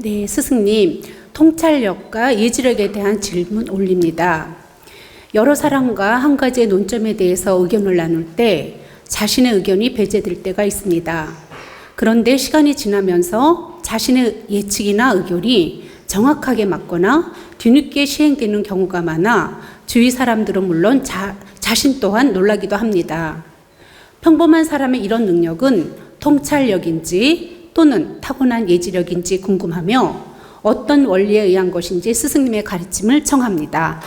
네, 스승님, 통찰력과 예지력에 대한 질문 올립니다. 여러 사람과 한 가지의 논점에 대해서 의견을 나눌 때 자신의 의견이 배제될 때가 있습니다. 그런데 시간이 지나면서 자신의 예측이나 의견이 정확하게 맞거나 뒤늦게 시행되는 경우가 많아 주위 사람들은 물론 자신 또한 놀라기도 합니다. 평범한 사람의 이런 능력은 통찰력인지 또는 타고난 예지력인지 궁금하며 어떤 원리에 의한 것인지 스승님의 가르침을 청합니다.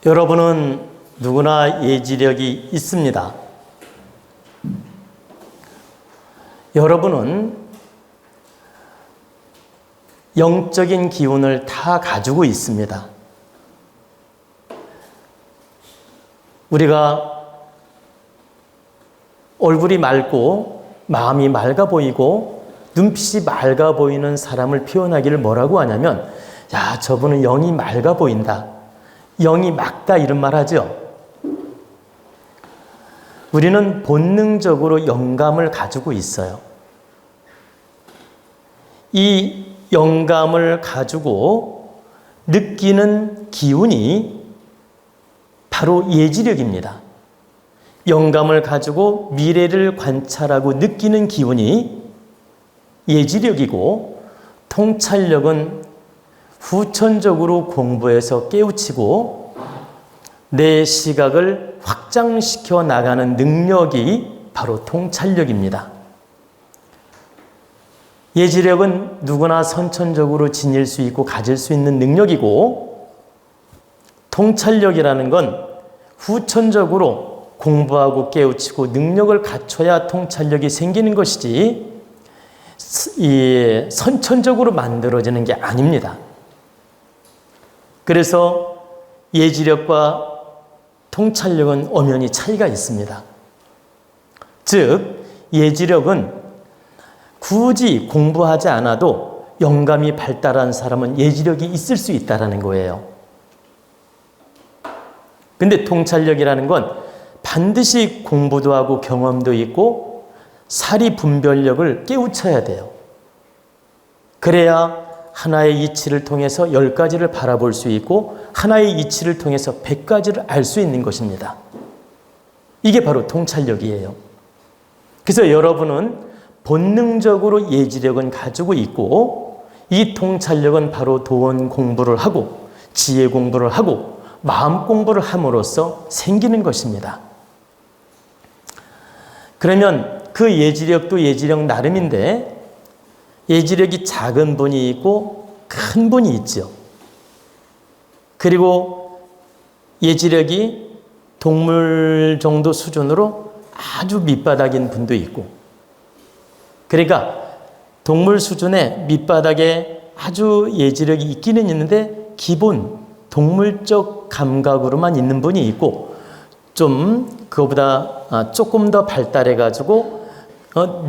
여러분은 누구나 예지력이 있습니다. 여러분은 영적인 기운을 다 가지고 있습니다. 우리가 얼굴이 맑고 마음이 맑아 보이고 눈빛이 맑아 보이는 사람을 표현하기를 뭐라고 하냐면, 야, 저분은 영이 맑아 보인다, 영이 맑다, 이런 말 하죠. 우리는 본능적으로 영감을 가지고 있어요. 이 영감을 가지고 느끼는 기운이 바로 예지력입니다. 영감을 가지고 미래를 관찰하고 느끼는 기운이 예지력이고, 통찰력은 후천적으로 공부해서 깨우치고 내 시각을 확장시켜 나가는 능력이 바로 통찰력입니다. 예지력은 누구나 선천적으로 지닐 수 있고 가질 수 있는 능력이고, 통찰력이라는 건 후천적으로 공부하고 깨우치고 능력을 갖춰야 통찰력이 생기는 것이지 선천적으로 만들어지는 게 아닙니다. 그래서 예지력과 통찰력은 엄연히 차이가 있습니다. 즉, 예지력은 굳이 공부하지 않아도 영감이 발달한 사람은 예지력이 있을 수 있다는 거예요. 근데 통찰력이라는 건 반드시 공부도 하고 경험도 있고 사리 분별력을 깨우쳐야 돼요. 그래야 하나의 이치를 통해서 10가지를 바라볼 수 있고 하나의 이치를 통해서 100가지를 알 수 있는 것입니다. 이게 바로 통찰력이에요. 그래서 여러분은 본능적으로 예지력은 가지고 있고, 이 통찰력은 바로 도원 공부를 하고 지혜 공부를 하고 마음 공부를 함으로써 생기는 것입니다. 그러면 그 예지력도 예지력 나름인데, 예지력이 작은 분이 있고 큰 분이 있죠. 그리고 예지력이 동물 정도 수준으로 아주 밑바닥인 분도 있고, 그러니까 동물 수준의 밑바닥에 아주 예지력이 있기는 있는데 기본 동물적 감각으로만 있는 분이 있고, 좀 그거보다 조금 더 발달해가지고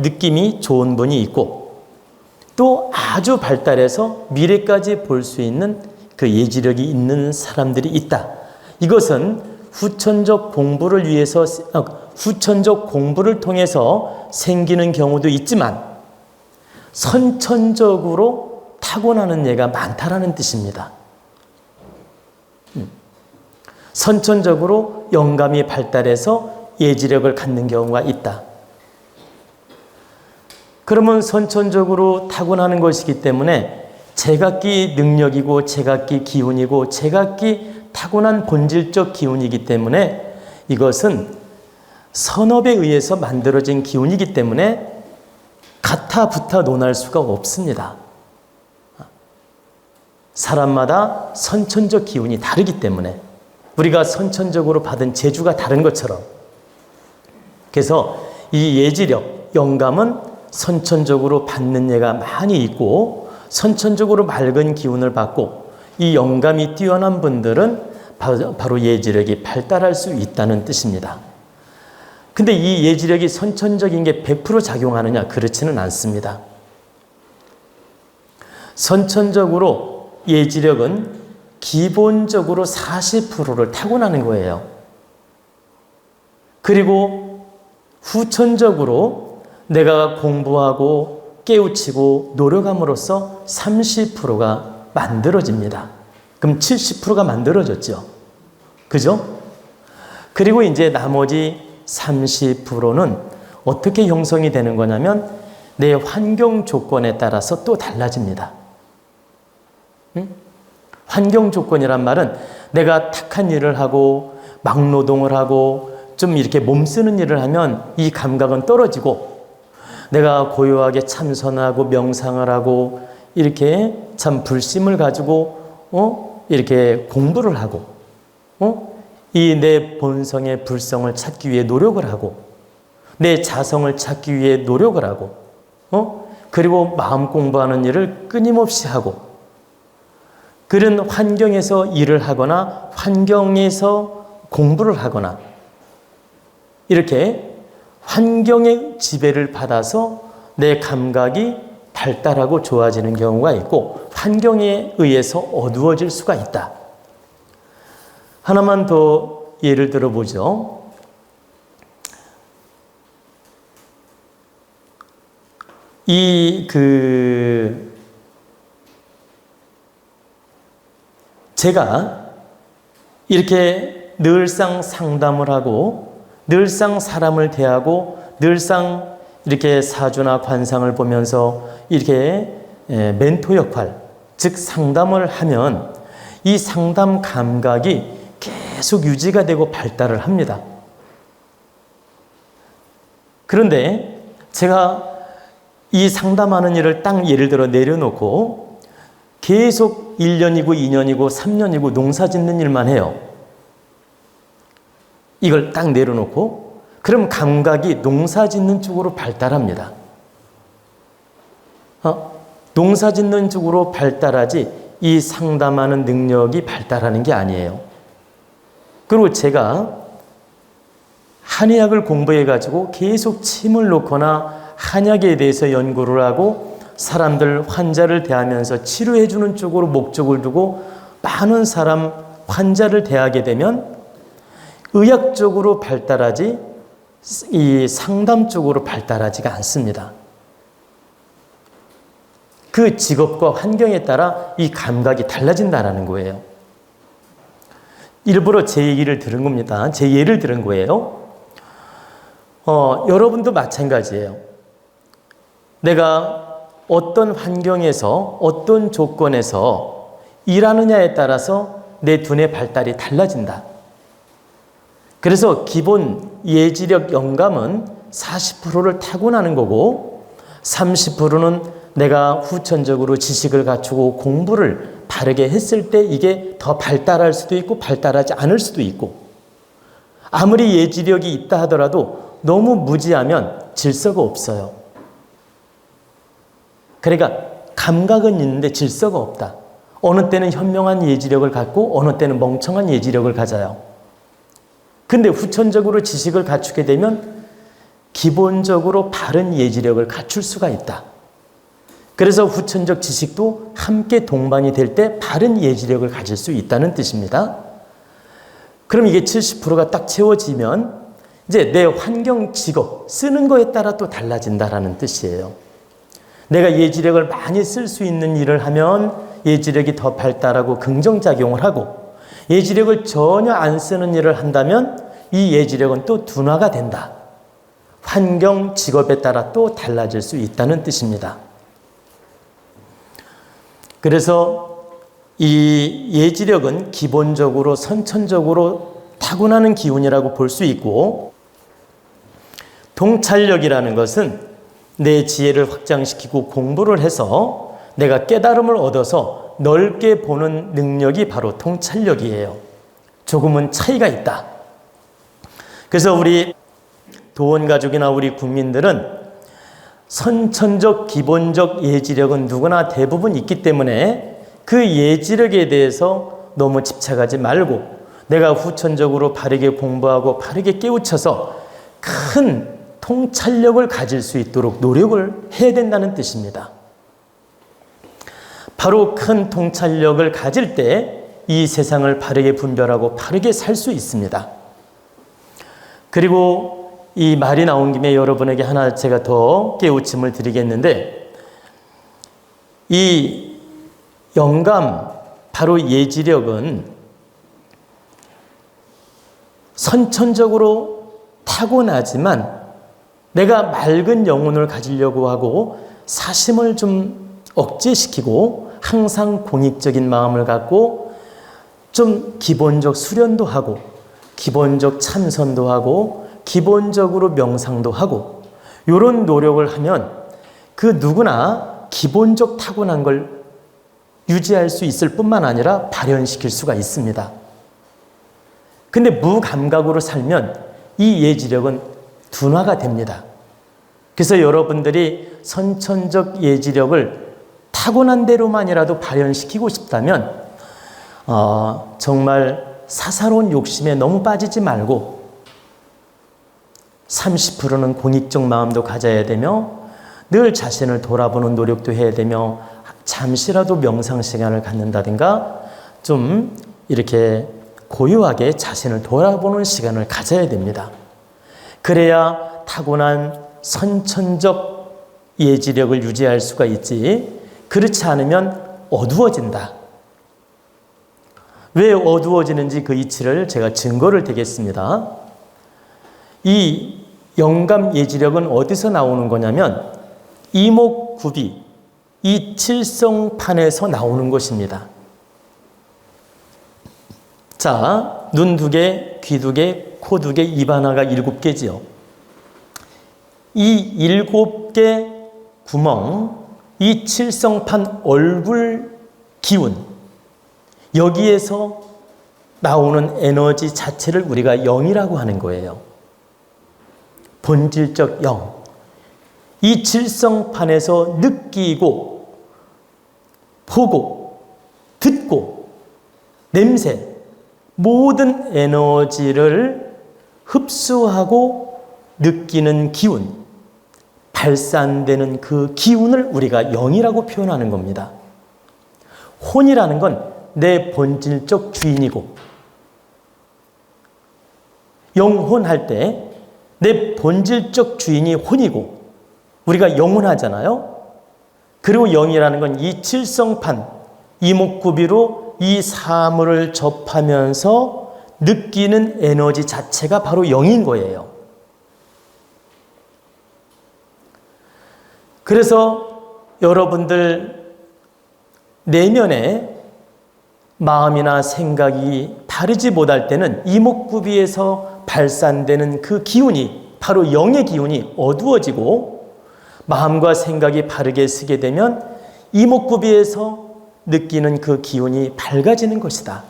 느낌이 좋은 분이 있고, 또 아주 발달해서 미래까지 볼 수 있는 그 예지력이 있는 사람들이 있다. 이것은 후천적 공부를 위해서, 후천적 공부를 통해서 생기는 경우도 있지만 선천적으로 타고나는 예가 많다라는 뜻입니다. 선천적으로 영감이 발달해서 예지력을 갖는 경우가 있다. 그러면 선천적으로 타고나는 것이기 때문에 제각기 능력이고 제각기 기운이고 제각기 타고난 본질적 기운이기 때문에 이것은 선업에 의해서 만들어진 기운이기 때문에 가타부타 논할 수가 없습니다. 사람마다 선천적 기운이 다르기 때문에, 우리가 선천적으로 받은 재주가 다른 것처럼, 그래서 이 예지력, 영감은 선천적으로 받는 예가 많이 있고 선천적으로 맑은 기운을 받고, 이 영감이 뛰어난 분들은 바로 예지력이 발달할 수 있다는 뜻입니다. 근데 이 예지력이 선천적인 게 100% 작용하느냐? 그렇지는 않습니다. 선천적으로 예지력은 기본적으로 40%를 타고나는 거예요. 그리고 후천적으로 내가 공부하고 깨우치고 노력함으로써 30%가 만들어집니다. 그럼 70%가 만들어졌죠. 그죠? 그리고 이제 나머지 30%는 어떻게 형성이 되는 거냐면 내 환경 조건에 따라서 또 달라집니다. 응? 환경 조건이란 말은 내가 탁한 일을 하고 막노동을 하고 좀 이렇게 몸쓰는 일을 하면 이 감각은 떨어지고, 내가 고요하게 참선하고 명상을 하고 이렇게 참 불심을 가지고 이렇게 공부를 하고 이 내 본성의 불성을 찾기 위해 노력을 하고 내 자성을 찾기 위해 노력을 하고 그리고 마음 공부하는 일을 끊임없이 하고, 그런 환경에서 일을 하거나 환경에서 공부를 하거나 이렇게 환경의 지배를 받아서 내 감각이 발달하고 좋아지는 경우가 있고, 환경에 의해서 어두워질 수가 있다. 하나만 더 예를 들어보죠. 제가 이렇게 늘상 상담을 하고 늘상 사람을 대하고 늘상 이렇게 사주나 관상을 보면서 이렇게 멘토 역할, 즉 상담을 하면 이 상담 감각이 계속 유지가 되고 발달을 합니다. 그런데 제가 이 상담하는 일을 딱 예를 들어 내려놓고 계속 1년이고 2년이고 3년이고 농사 짓는 일만 해요. 이걸 딱 내려놓고 그럼 감각이 농사 짓는 쪽으로 발달합니다. 농사 짓는 쪽으로 발달하지 이 상담하는 능력이 발달하는 게 아니에요. 그리고 제가 한의학을 공부해가지고 계속 침을 놓거나 한약에 대해서 연구를 하고 사람들, 환자를 대하면서 치료해주는 쪽으로 목적을 두고 많은 사람, 환자를 대하게 되면 의학적으로 발달하지 이 상담 쪽으로 발달하지가 않습니다. 그 직업과 환경에 따라 이 감각이 달라진다는 거예요. 일부러 제 얘기를 들은 겁니다. 제 예를 들은 거예요. 여러분도 마찬가지예요. 내가 어떤 환경에서 어떤 조건에서 일하느냐에 따라서 내 두뇌 발달이 달라진다. 그래서 기본 예지력 영감은 40%를 타고나는 거고 30%는 내가 후천적으로 지식을 갖추고 공부를 바르게 했을 때 이게 더 발달할 수도 있고 발달하지 않을 수도 있고, 아무리 예지력이 있다 하더라도 너무 무지하면 질서가 없어요. 그러니까 감각은 있는데 질서가 없다. 어느 때는 현명한 예지력을 갖고 어느 때는 멍청한 예지력을 가져요. 근데 후천적으로 지식을 갖추게 되면 기본적으로 바른 예지력을 갖출 수가 있다. 그래서 후천적 지식도 함께 동반이 될 때 바른 예지력을 가질 수 있다는 뜻입니다. 그럼 이게 70%가 딱 채워지면 이제 내 환경, 직업, 쓰는 거에 따라 또 달라진다라는 뜻이에요. 내가 예지력을 많이 쓸 수 있는 일을 하면 예지력이 더 발달하고 긍정작용을 하고, 예지력을 전혀 안 쓰는 일을 한다면 이 예지력은 또 둔화가 된다. 환경, 직업에 따라 또 달라질 수 있다는 뜻입니다. 그래서 이 예지력은 기본적으로 선천적으로 타고나는 기운이라고 볼 수 있고, 통찰력이라는 것은 내 지혜를 확장시키고 공부를 해서 내가 깨달음을 얻어서 넓게 보는 능력이 바로 통찰력이에요. 조금은 차이가 있다. 그래서 우리 도원가족이나 우리 국민들은 선천적 기본적 예지력은 누구나 대부분 있기 때문에 그 예지력에 대해서 너무 집착하지 말고 내가 후천적으로 바르게 공부하고 바르게 깨우쳐서 큰 통찰력을 가질 수 있도록 노력을 해야 된다는 뜻입니다. 바로 큰 통찰력을 가질 때 이 세상을 바르게 분별하고 바르게 살 수 있습니다. 그리고 이 말이 나온 김에 여러분에게 하나 제가 더 깨우침을 드리겠는데, 이 영감, 바로 예지력은 선천적으로 타고나지만 내가 맑은 영혼을 가지려고 하고 사심을 좀 억제시키고 항상 공익적인 마음을 갖고 좀 기본적 수련도 하고 기본적 참선도 하고 기본적으로 명상도 하고 이런 노력을 하면 그 누구나 기본적 타고난 걸 유지할 수 있을 뿐만 아니라 발현시킬 수가 있습니다. 근데 무감각으로 살면 이 예지력은 둔화가 됩니다. 그래서 여러분들이 선천적 예지력을 타고난 대로만이라도 발현시키고 싶다면 정말 사사로운 욕심에 너무 빠지지 말고 30%는 공익적 마음도 가져야 되며 늘 자신을 돌아보는 노력도 해야 되며 잠시라도 명상 시간을 갖는다든가 좀 이렇게 고요하게 자신을 돌아보는 시간을 가져야 됩니다. 그래야 타고난 선천적 예지력을 유지할 수가 있지, 그렇지 않으면 어두워진다. 왜 어두워지는지 그 이치를 제가 증거를 대겠습니다. 이 영감 예지력은 어디서 나오는 거냐면 이목구비, 이 칠성판에서 나오는 것입니다. 자, 눈 2개, 귀 2개, 코 2개, 입 하나가 7개지요. 이 7개 구멍, 이 칠성판 얼굴 기운, 여기에서 나오는 에너지 자체를 우리가 영이라고 하는 거예요. 본질적 영. 이 칠성판에서 느끼고 보고 듣고 냄새, 모든 에너지를 흡수하고 느끼는 기운, 발산되는 그 기운을 우리가 영이라고 표현하는 겁니다. 혼이라는 건 내 본질적 주인이고, 영혼할 때 내 본질적 주인이 혼이고 우리가 영혼하잖아요. 그리고 영이라는 건 이 칠성판, 이목구비로 이 사물을 접하면서 느끼는 에너지 자체가 바로 영인 거예요. 그래서 여러분들 내면에 마음이나 생각이 바르지 못할 때는 이목구비에서 발산되는 그 기운이, 바로 영의 기운이 어두워지고 마음과 생각이 바르게 쓰게 되면 이목구비에서 느끼는 그 기운이 밝아지는 것이다.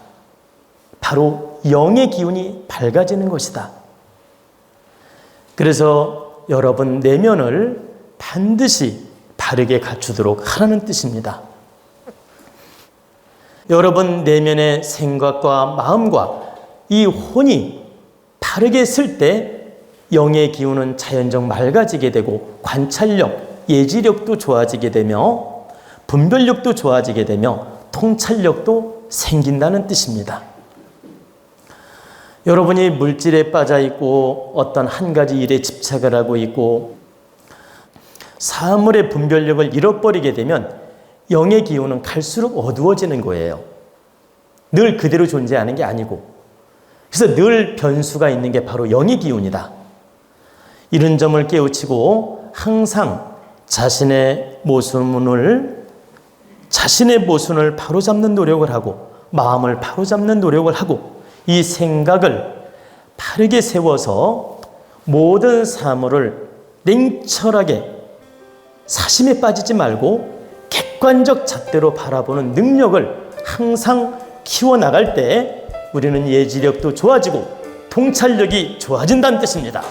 바로 영의 기운이 밝아지는 것이다. 그래서 여러분 내면을 반드시 바르게 갖추도록 하라는 뜻입니다. 여러분 내면의 생각과 마음과 이 혼이 바르게 쓸 때 영의 기운은 자연적 맑아지게 되고 관찰력, 예지력도 좋아지게 되며 분별력도 좋아지게 되며 통찰력도 생긴다는 뜻입니다. 여러분이 물질에 빠져 있고 어떤 한 가지 일에 집착을 하고 있고 사물의 분별력을 잃어버리게 되면 영의 기운은 갈수록 어두워지는 거예요. 늘 그대로 존재하는 게 아니고, 그래서 늘 변수가 있는 게 바로 영의 기운이다. 이런 점을 깨우치고 항상 자신의 모순을 바로잡는 노력을 하고 마음을 바로잡는 노력을 하고 이 생각을 바르게 세워서 모든 사물을 냉철하게 사심에 빠지지 말고 객관적 잣대로 바라보는 능력을 항상 키워나갈 때 우리는 예지력도 좋아지고 통찰력이 좋아진다는 뜻입니다.